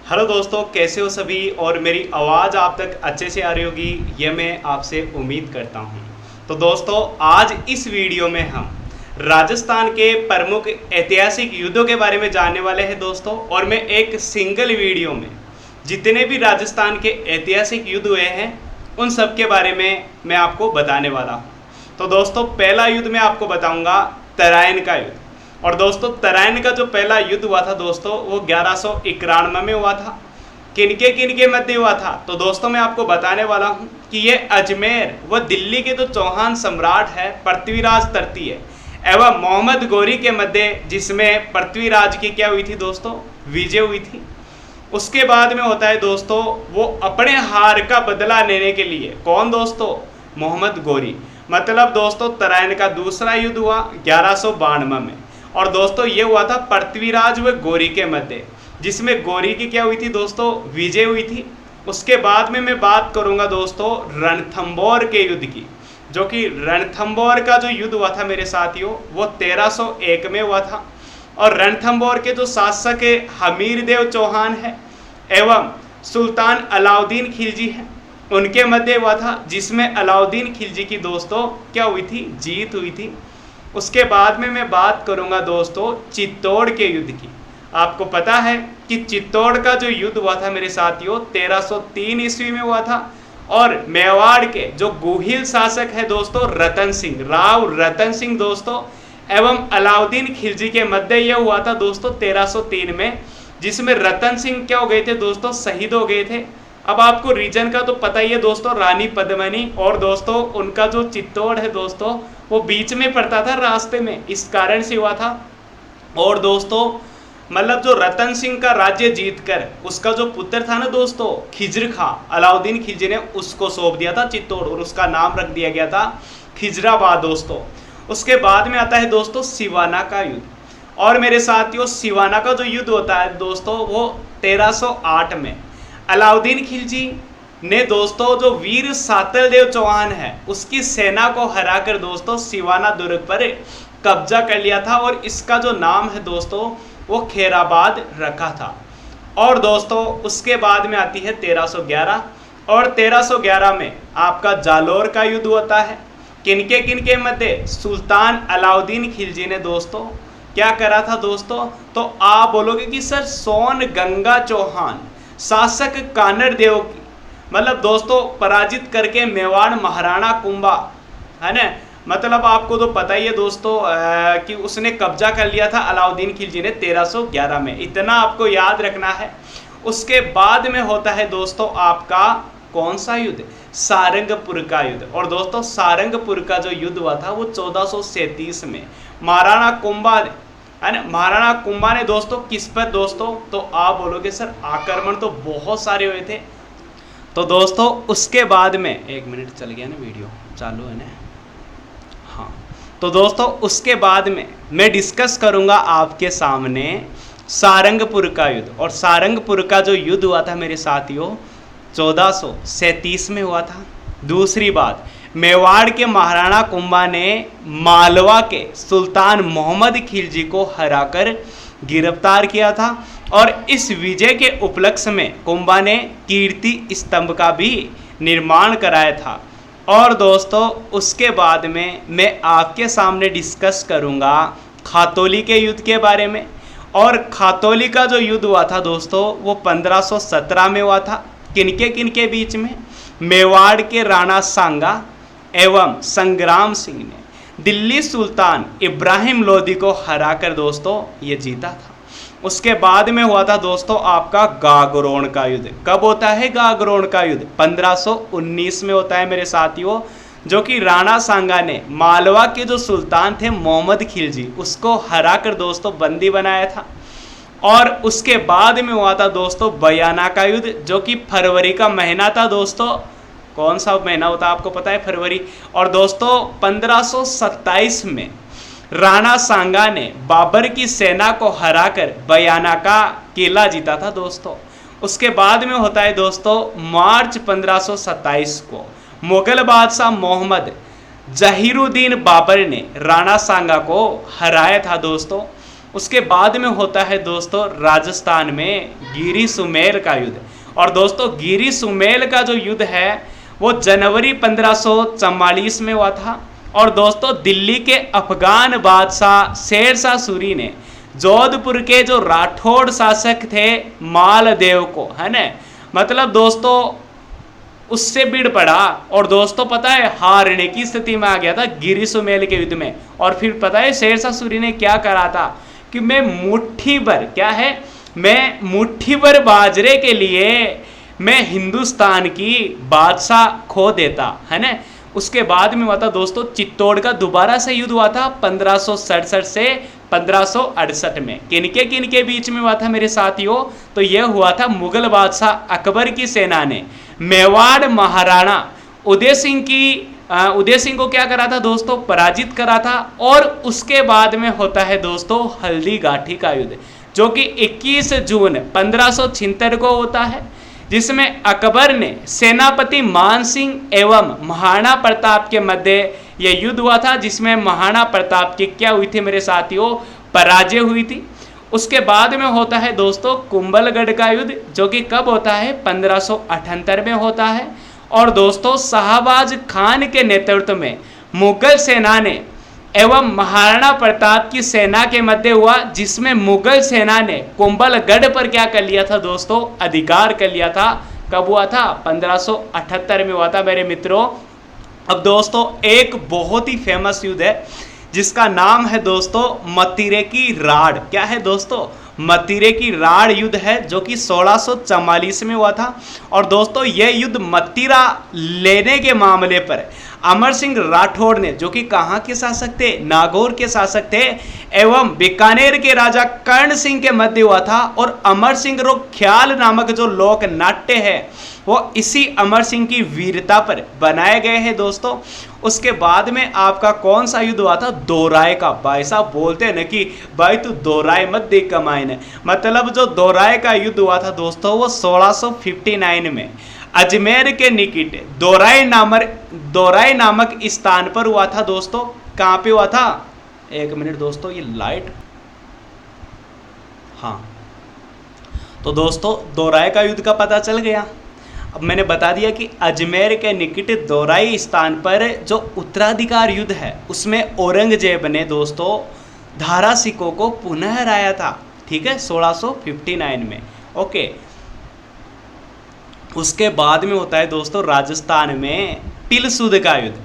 Hello दोस्तों, कैसे हो सभी। और मेरी आवाज़ आप तक अच्छे से आ रही होगी ये मैं आपसे उम्मीद करता हूँ। तो दोस्तों, आज इस वीडियो में हम राजस्थान के प्रमुख ऐतिहासिक युद्धों के बारे में जानने वाले हैं दोस्तों। और मैं एक सिंगल वीडियो में जितने भी राजस्थान के ऐतिहासिक युद्ध हुए हैं उन सब के बारे में मैं आपको बताने वाला हूँ। तो दोस्तों, पहला युद्ध मैं आपको बताऊँगा तराइन का युद्ध। और दोस्तों, तराइन का जो पहला युद्ध हुआ था दोस्तों वो 1191 में हुआ था। किनके मध्य हुआ था तो दोस्तों मैं आपको बताने वाला हूँ कि ये अजमेर व दिल्ली के जो चौहान सम्राट है पृथ्वीराज तृतीय एवं मोहम्मद गौरी के मध्य, जिसमें पृथ्वीराज की क्या हुई थी दोस्तों, विजय हुई थी। उसके बाद में होता है दोस्तों वो अपने हार का बदला लेने के लिए, कौन दोस्तों, मोहम्मद गौरी। मतलब दोस्तों तराइन का दूसरा युद्ध हुआ 1192 में। और दोस्तों ये हुआ था पृथ्वीराज व गौरी के मध्य, जिसमें गौरी की क्या हुई थी दोस्तों, विजय हुई थी। उसके बाद में मैं बात करूंगा दोस्तों रणथंबोर के युद्ध की, जो कि रणथंबोर का जो युद्ध हुआ था मेरे साथियों वो 1301 में हुआ था। और रणथंबोर के जो शासक है हमीरदेव चौहान है एवं सुल्तान अलाउद्दीन खिलजी है, उनके मध्य हुआ था, जिसमें अलाउद्दीन खिलजी की दोस्तों क्या हुई थी, जीत हुई थी। उसके बाद में मैं बात करूंगा दोस्तों चित्तौड़ के युद्ध की। आपको पता है कि चित्तौड़ का जो युद्ध हुआ था मेरे साथियों 1303 ईस्वी में हुआ था। और मेवाड़ के जो गोहिल शासक है दोस्तों रतन सिंह, राव रतन सिंह दोस्तों एवं अलाउद्दीन खिलजी के मध्य यह हुआ था दोस्तों 1303 में, जिसमें रतन सिंह क्या हो गए थे दोस्तों, शहीद हो गए थे। अब आपको रीजन का तो पता ही है दोस्तों, रानी पद्मिनी। और दोस्तों उनका जो चित्तौड़ है दोस्तों वो बीच में पड़ता था रास्ते में, इस कारण से हुआ था। और दोस्तों मतलब जो रतन सिंह का राज्य जीतकर उसका जो पुत्र था ना दोस्तों खिज्र खां, अलाउद्दीन खिलजी ने उसको सौंप दिया था चित्तौड़, और उसका नाम रख दिया गया था खिजराबाद दोस्तों। उसके बाद में आता है दोस्तों सिवाना का युद्ध। और मेरे साथियों सिवाना का जो युद्ध होता है दोस्तों वो 1308 में अलाउद्दीन खिलजी ने दोस्तों जो वीर सातलदेव चौहान है उसकी सेना को हराकर दोस्तों सिवाना दुर्ग पर कब्जा कर लिया था। और इसका जो नाम है दोस्तों वो खैराबाद रखा था। और दोस्तों उसके बाद में आती है 1311। और 1311 में आपका जालोर का युद्ध होता है। किनके मध्य, सुल्तान अलाउद्दीन खिलजी ने दोस्तों क्या करा था दोस्तों, तो आप बोलोगे कि सर सोन गंगा चौहान शासक कानड़ देव की मतलब दोस्तों पराजित करके मेवाड़ महाराणा कुंभा है ना, मतलब आपको तो पता ही है दोस्तों कि उसने कब्जा कर लिया था अलाउद्दीन खिलजी ने 1311 में, इतना आपको याद रखना है। उसके बाद में होता है दोस्तों आपका कौन सा युद्ध, सारंगपुर का युद्ध। और दोस्तों सारंगपुर का जो युद्ध हुआ था वो 1437 में महाराणा कुंभा है ना, महाराणा कुंभा ने दोस्तों किस पर दोस्तों, तो आप बोलोगे सर आक्रमण तो बहुत सारे हुए थे। तो दोस्तों उसके बाद में, एक मिनट चल गया ना, वीडियो चालू है ना, हाँ। तो दोस्तों उसके बाद में मैं डिस्कस करूंगा आपके सामने सारंगपुर का युद्ध। और सारंगपुर का जो युद्ध हुआ था मेरे साथियों 1437 में हुआ था। दूसरी बात, मेवाड़ के महाराणा कुंभा ने मालवा के सुल्तान मोहम्मद खिलजी को हराकर गिरफ्तार किया था। और इस विजय के उपलक्ष्य में कुंभा ने कीर्ति स्तंभ का भी निर्माण कराया था। और दोस्तों उसके बाद में मैं आपके सामने डिस्कस करूंगा खातौली के युद्ध के बारे में। और खातौली का जो युद्ध हुआ था दोस्तों वो 1517 में हुआ था। किनके बीच में, मेवाड़ के राणा सांगा एवं संग्राम सिंह ने दिल्ली सुल्तान इब्राहिम लोदी को हराकर दोस्तों ये जीता था। उसके बाद में हुआ था दोस्तों आपका गागरोन का युद्ध। कब होता है गागरोन का युद्ध, 1519 में होता है मेरे साथियों, जो कि राणा सांगा ने मालवा के जो सुल्तान थे मोहम्मद खिलजी उसको हराकर दोस्तों बंदी बनाया था। और उसके बाद में हुआ था दोस्तों बयाना का युद्ध, जो कि फरवरी का महीना था दोस्तों। कौन सा महीना होता है आपको पता है, फरवरी। और दोस्तों 1527 में राणा सांगा ने बाबर की सेना को हराकर बयाना का किला जीता था दोस्तों। उसके बाद में होता है दोस्तों मार्च 1527 को मुगल बादशाह मोहम्मद जहीरुद्दीन बाबर ने राणा सांगा को हराया था दोस्तों। उसके बाद में होता है दोस्तों राजस्थान में गिरी सुमेल का युद्ध। और दोस्तों गिरी सुमेल का जो युद्ध है वो जनवरी 1544 में हुआ था। और दोस्तों दिल्ली के अफगान बादशाह शेरशाह सूरी ने जोधपुर के जो राठौड़ शासक थे मालदेव को, है ना, मतलब दोस्तों उससे भिड़ पड़ा। और दोस्तों पता है हारने की स्थिति में आ गया था गिरी सुमेल के युद्ध में। और फिर पता है शेरशाह सूरी ने क्या करा था कि मैं मुट्ठी भर, क्या है, मैं मुट्ठी भर बाजरे के लिए मैं हिंदुस्तान की बादशाह खो देता, है ना। उसके बाद में हुआ था दोस्तों चित्तौड़ का दोबारा से युद्ध हुआ था 1567 से 1568 में। किनके बीच में हुआ था मेरे साथियों? तो यह हुआ था मुगल बादशाह अकबर की सेना ने मेवाड़ महाराणा उदय सिंह को क्या करा था दोस्तों? पराजित करा था। और उसके बाद में होता है दोस्तों हल्दी घाटी का युद्ध, जो कि 21 जून 1576 को होता है, जिसमें अकबर ने सेनापति मान सिंह एवं महाराणा प्रताप के मध्य यह युद्ध हुआ था, जिसमें महाराणा प्रताप की क्या हुई थी मेरे साथियों? पराजय हुई थी। उसके बाद में होता है दोस्तों कुंभलगढ़ का युद्ध, जो कि कब होता है? 1578 में होता है। और दोस्तों शाहबाज खान के नेतृत्व में मुगल सेना ने एवं महाराणा प्रताप की सेना के मध्य हुआ, जिसमें मुगल सेना ने कुंभलगढ़ पर क्या कर लिया था दोस्तों? अधिकार कर लिया था। कब हुआ था? 1578 में हुआ था मेरे मित्रों। अब दोस्तों एक बहुत ही फेमस युद्ध है जिसका नाम है दोस्तों मतीरे की राड़। क्या है दोस्तों? मतीरे की राड़ युद्ध है, जो कि 1644 में हुआ था। और दोस्तों यह युद्ध मतीरा लेने के मामले पर अमर सिंह राठौड़ ने, जो कि कहाँ के शासक थे? नागौर के शासक थे, एवं बीकानेर के राजा कर्ण सिंह के मध्य हुआ था। और अमर सिंह रो ख्याल नामक जो लोक नाट्य है वो इसी अमर सिंह की वीरता पर बनाए गए हैं दोस्तों। उसके बाद में आपका कौन सा युद्ध हुआ था? दोराय का। भाई साहब बोलते हैं ना कि भाई तू दोराय मत देख कमाए ने, मतलब जो दोराय का युद्ध हुआ था दोस्तों वो 1659 में अजमेर के निकट दोराई नामक स्थान पर हुआ था दोस्तों। कहाँ पे हुआ था? एक मिनट दोस्तों, ये लाइट, हाँ, तो दोस्तों दोराई का युद्ध का पता चल गया। अब मैंने बता दिया कि अजमेर के निकट दोराई स्थान पर जो उत्तराधिकार युद्ध है उसमें औरंगजेब ने दोस्तों धारा सिखों को पुनः हराया था, ठीक है, 1659 में। ओके, उसके बाद में होता है दोस्तों राजस्थान में पिलसूद का युद्ध।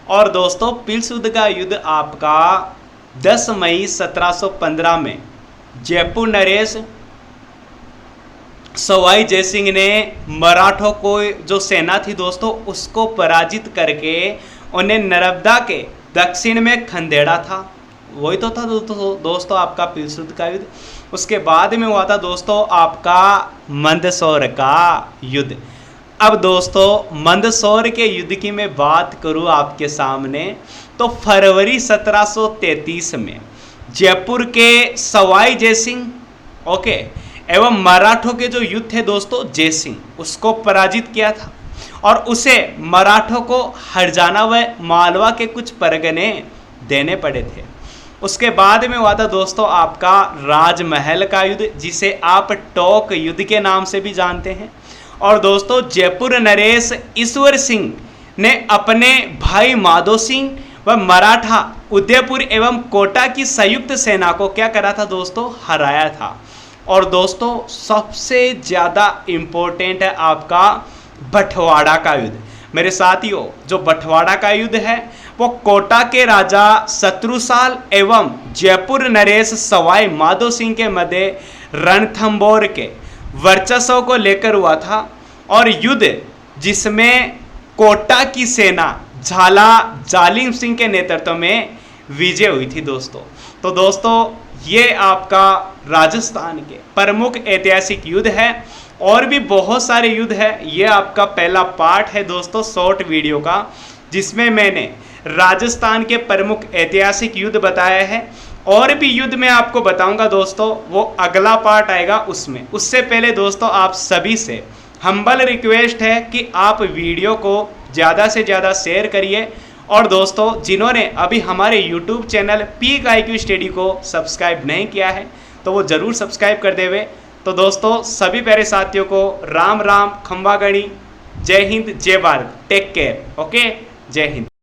और दोस्तों पिलसूद का युद्ध आपका 10 मई 1715 में जयपुर नरेश सवाई जयसिंह ने मराठों को जो सेना थी दोस्तों उसको पराजित करके उन्हें नर्मदा के दक्षिण में खंदेड़ा था। वही तो था दोस्तों आपका पिलसूद का युद्ध। उसके बाद में हुआ था दोस्तों आपका मंदसौर का युद्ध। अब दोस्तों मंदसौर के युद्ध की मैं बात करूं आपके सामने तो फरवरी 1733 में जयपुर के सवाई जयसिंह, ओके, एवं मराठों के जो युद्ध थे दोस्तों जयसिंह, उसको पराजित किया था। और उसे मराठों को हरजाना व मालवा के कुछ परगने देने पड़े थे। उसके बाद में हुआ था दोस्तों आपका राजमहल का युद्ध, जिसे आप टोक युद्ध के नाम से भी जानते हैं। और दोस्तों जयपुर नरेश ईश्वर सिंह ने अपने भाई माधो सिंह व मराठा उदयपुर एवं कोटा की संयुक्त सेना को क्या करा था दोस्तों? हराया था। और दोस्तों सबसे ज़्यादा इम्पोर्टेंट है आपका बंटवाड़ा का युद्ध। मेरे साथियों जो बंटवाड़ा का युद्ध है वो कोटा के राजा शत्रुसाल एवं जयपुर नरेश सवाई माधो सिंह के मध्य रणथंबोर के वर्चस्व को लेकर हुआ था। और युद्ध जिसमें कोटा की सेना झाला जालिम सिंह के नेतृत्व में विजय हुई थी दोस्तों। तो दोस्तों ये आपका राजस्थान के प्रमुख ऐतिहासिक युद्ध है। और भी बहुत सारे युद्ध है। ये आपका पहला पार्ट है दोस्तों शॉर्ट वीडियो का, जिसमें मैंने राजस्थान के प्रमुख ऐतिहासिक युद्ध बताया है। और भी युद्ध मैं आपको बताऊंगा दोस्तों, वो अगला पार्ट आएगा उसमें। उससे पहले दोस्तों आप सभी से हम्बल रिक्वेस्ट है कि आप वीडियो को ज़्यादा से ज़्यादा शेयर करिए और दोस्तों जिन्होंने अभी हमारे YouTube channel peak IQ study को सब्सक्राइब नहीं किया है तो वो ज़रूर सब्सक्राइब कर देवे। तो दोस्तों सभी प्यारे साथियों को राम राम, खंबा गणी, जय हिंद, जय भारत, टेक केयर। ओके, जय हिंद।